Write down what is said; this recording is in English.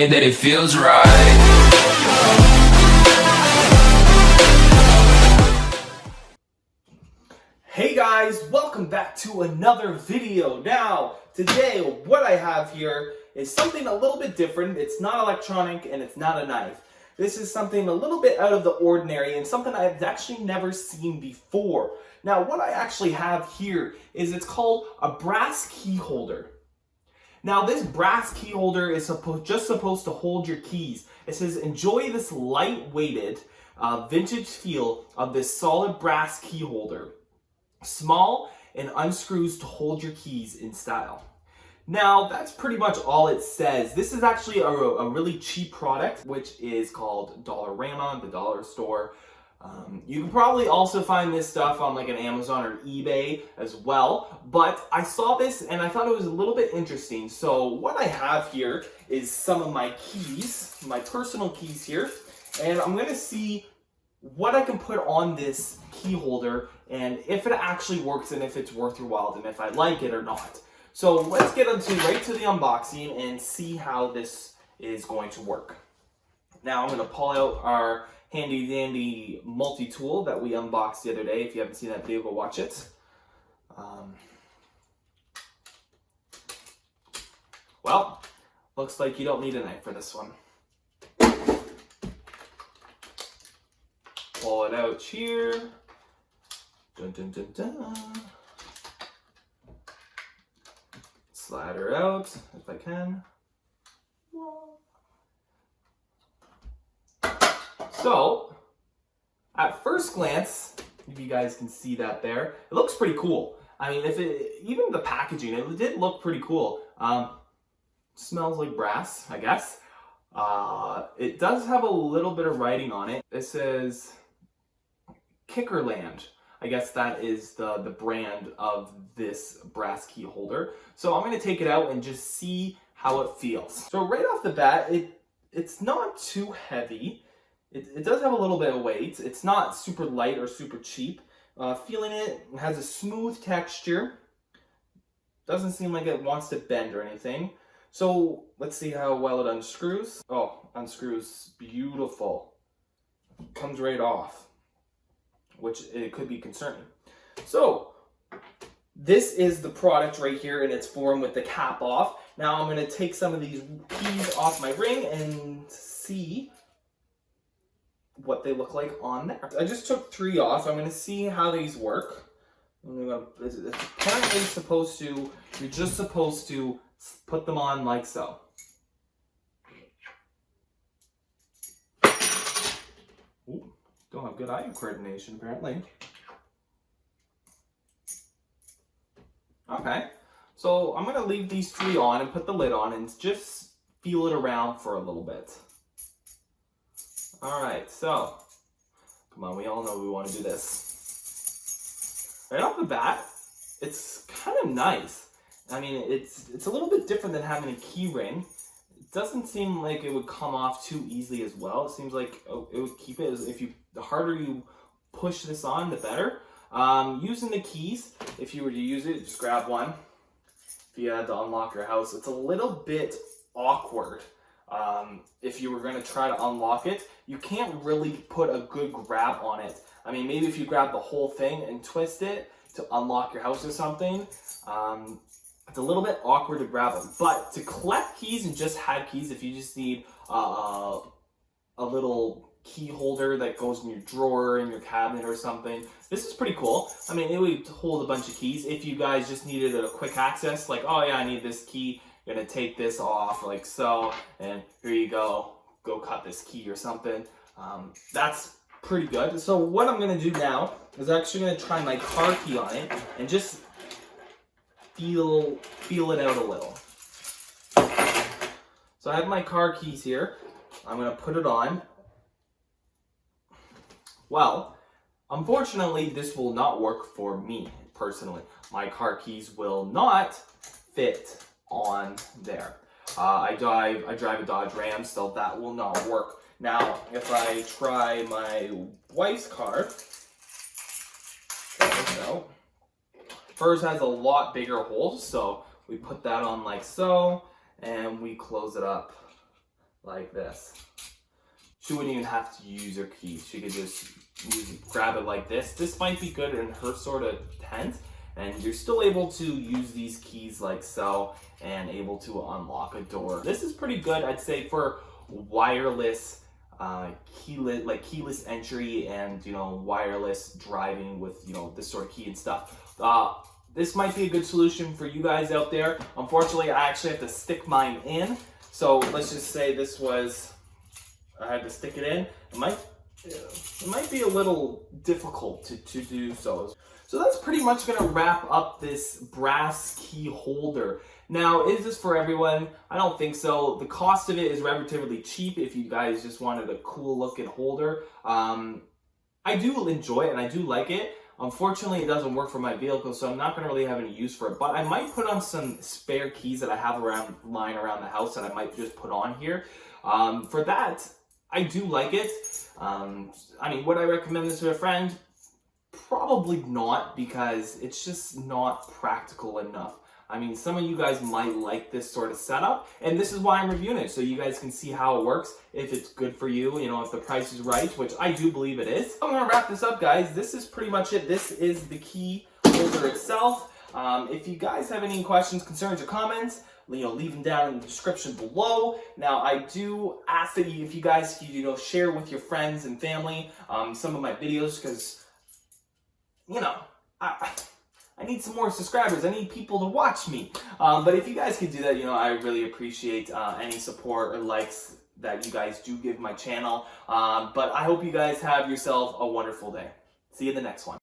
me that it feels right. Hey guys, welcome back to another video. Now, today what I have here is something a little bit different. It's not electronic and it's not a knife. This is something a little bit out of the ordinary and something I've actually never seen before. Now, what I actually have here is it's called a brass key holder. Now, this brass key holder is just supposed to hold your keys. It says, enjoy this light-weighted, vintage feel of this solid brass key holder. Small and unscrews to hold your keys in style. Now, that's pretty much all it says. This is actually a really cheap product, which is called Dollarama, the dollar store. You can probably also find this stuff on like an Amazon or eBay as well, but I saw this and I thought it was a little bit interesting. So what I have here is some of my keys, my personal keys here, and I'm going to see what I can put on this key holder and if it actually works and if it's worth your while and if I like it or not. So let's get right to the unboxing and see how this is going to work. Now I'm going to pull out our handy dandy multi-tool that we unboxed the other day. If you haven't seen that video, go watch it. Well, looks like you don't need a knife for this one. Pull it out here. Dun, dun, dun, dun. Slide her out if I can. So, at first glance, if you guys can see that there, it looks pretty cool. I mean, even the packaging, it did look pretty cool. Smells like brass, I guess. It does have a little bit of writing on it. It says Kickerland. I guess that is the brand of this brass key holder. So I'm going to take it out and just see how it feels. So right off the bat, it's not too heavy. It does have a little bit of weight. It's not super light or super cheap. Feeling it has a smooth texture. Doesn't seem like it wants to bend or anything. So let's see how well it unscrews. Oh, unscrews beautiful. Comes right off, which it could be concerning. So this is the product right here in its form with the cap off. Now I'm going to take some of these keys off my ring and see what they look like on there. I just took 3 off. I'm going to see how these work. It's apparently you're just supposed to put them on like so. Ooh, don't have good eye coordination apparently. Okay, so I'm going to leave these 3 on and put the lid on and just feel it around for a little bit. Alright, so, come on, we all know we want to do this. Right off the bat, it's kind of nice. I mean, it's a little bit different than having a key ring. It doesn't seem like it would come off too easily as well. It seems like it would keep it, the harder you push this on, the better. Using the keys, if you were to use it, just grab one. If you had to unlock your house, it's a little bit awkward. If you were going to try to unlock it, you can't really put a good grab on it. I mean, maybe if you grab the whole thing and twist it to unlock your house or something, it's a little bit awkward to grab them. But to collect keys and just have keys, if you just need a little key holder that goes in your drawer in your cabinet or something, this is pretty cool. I mean, it would hold a bunch of keys. If you guys just needed a quick access, like, oh yeah, I need this key, you're gonna take this off like so, and here you go cut this key or something. That's pretty good. So what I'm gonna do now is actually gonna try my car key on it and just feel it out a little. So I have my car keys here. I'm gonna put it on. Well, unfortunately, this will not work for me personally. My car keys will not fit on there. I drive a Dodge Ram, so that will not work. Now, if I try my wife's car, no, hers has a lot bigger holes, so we put that on like so, and we close it up like this. She wouldn't even have to use her keys. She could just grab it like this. This might be good in her sort of tent, and you're still able to use these keys like so and able to unlock a door. This is pretty good, I'd say, for wireless keyless entry and, you know, wireless driving with, you know, this sort of key and stuff. This might be a good solution for you guys out there. Unfortunately, I actually have to stick mine in. So let's just say this was, I had to stick it in. It might be a little difficult to do so. So that's pretty much gonna wrap up this brass key holder. Now, is this for everyone? I don't think so. The cost of it is relatively cheap if you guys just wanted a cool looking holder. I do enjoy it and I do like it. Unfortunately, it doesn't work for my vehicle, so I'm not going to really have any use for it. But I might put on some spare keys that I have lying around the house that I might just put on here. For that, I do like it. I mean, would I recommend this to a friend? Probably not, because it's just not practical enough. I mean, some of you guys might like this sort of setup, and this is why I'm reviewing it, so you guys can see how it works, if it's good for you, you know, if the price is right, which I do believe it is. I'm gonna wrap this up, guys. This is pretty much it. This is the key holder itself. If you guys have any questions, concerns, or comments, you know, leave them down in the description below. Now, I do ask that if you guys, you know, share with your friends and family some of my videos, because, you know, I need some more subscribers. I need people to watch me. But if you guys could do that, you know, I really appreciate any support or likes that you guys do give my channel. But I hope you guys have yourself a wonderful day. See you in the next one.